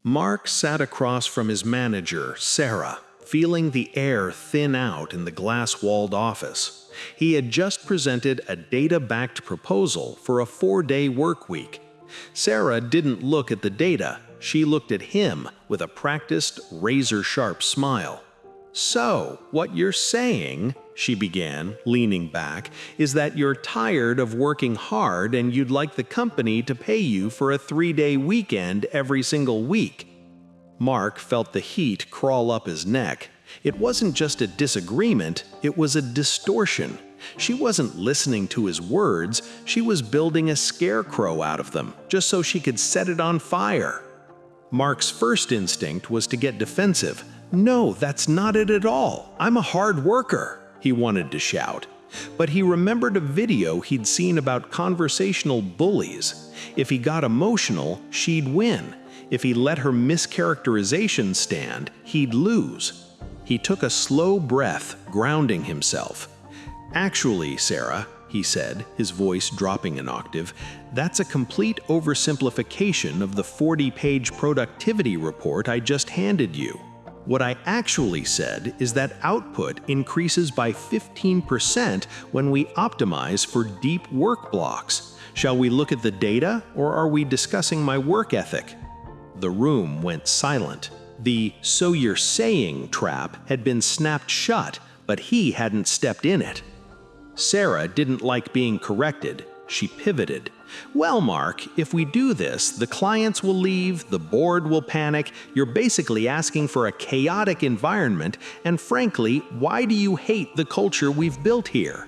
Mark sat across from his manager, Sarah, feeling the air thin out in the glass-walled office. He had just presented a data-backed proposal for a 4-day work week. Sarah didn't look at the data. She looked at him with a practiced, razor-sharp smile. "So, what you're saying," she began, leaning back, "is that you're tired of working hard and you'd like the company to pay you for a 3-day weekend every single week." Mark felt the heat crawl up his neck. It wasn't just a disagreement, it was a distortion. She wasn't listening to his words, she was building a scarecrow out of them, just so she could set it on fire. Mark's first instinct was to get defensive. "No, that's not it at all. I'm a hard worker," he wanted to shout. But he remembered a video he'd seen about conversational bullies. If he got emotional, she'd win. If he let her mischaracterization stand, he'd lose. He took a slow breath, grounding himself. "Actually, Sarah," he said, his voice dropping an octave, "that's a complete oversimplification of the 40-page productivity report I just handed you. What I actually said is that output increases by 15% when we optimize for deep work blocks. Shall we look at the data, or are we discussing my work ethic?" The room went silent. The "so you're saying" trap had been snapped shut, but he hadn't stepped in it. Sarah didn't like being corrected. She pivoted. "Well, Mark, if we do this, the clients will leave, the board will panic, you're basically asking for a chaotic environment, and frankly, why do you hate the culture we've built here?"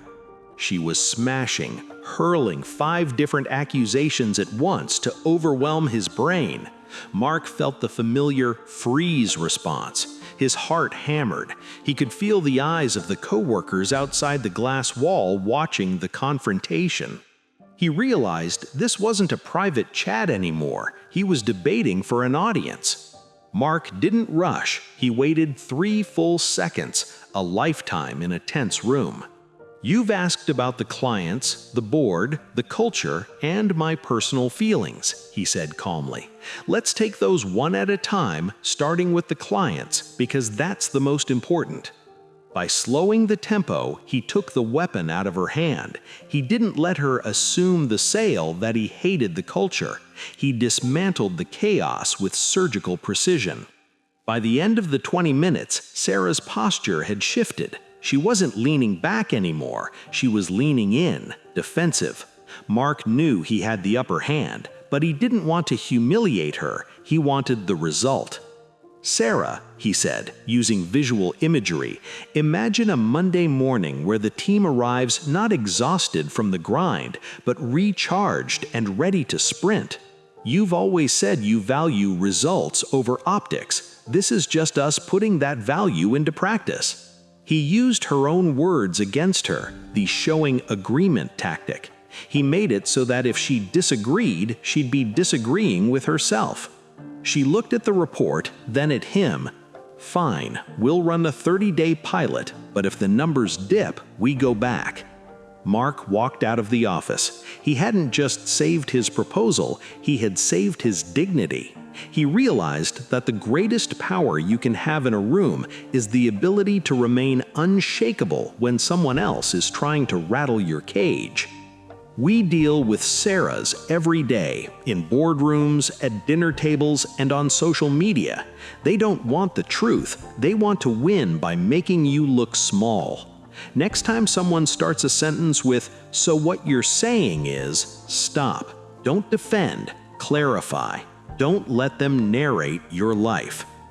She was smashing, hurling 5 different accusations at once to overwhelm his brain. Mark felt the familiar freeze response. His heart hammered. He could feel the eyes of the coworkers outside the glass wall watching the confrontation. He realized this wasn't a private chat anymore. He was debating for an audience. Mark didn't rush. He waited 3 full seconds, a lifetime in a tense room. "You've asked about the clients, the board, the culture, and my personal feelings," he said calmly. "Let's take those one at a time, starting with the clients, because that's the most important." By slowing the tempo, he took the weapon out of her hand. He didn't let her assume the sale that he hated the culture. He dismantled the chaos with surgical precision. By the end of the 20 minutes, Sarah's posture had shifted. She wasn't leaning back anymore. She was leaning in, defensive. Mark knew he had the upper hand, but he didn't want to humiliate her. He wanted the result. "Sarah," he said, using visual imagery, "imagine a Monday morning where the team arrives not exhausted from the grind, but recharged and ready to sprint. You've always said you value results over optics. This is just us putting that value into practice." He used her own words against her, the showing agreement tactic. He made it so that if she disagreed, she'd be disagreeing with herself. She looked at the report, then at him. "Fine, we'll run a 30-day pilot, but if the numbers dip, we go back." Mark walked out of the office. He hadn't just saved his proposal, he had saved his dignity. He realized that the greatest power you can have in a room is the ability to remain unshakable when someone else is trying to rattle your cage. We deal with Sarahs every day, in boardrooms, at dinner tables, and on social media. They don't want the truth, they want to win by making you look small. Next time someone starts a sentence with, "So what you're saying is," stop. Don't defend, clarify. Don't let them narrate your life.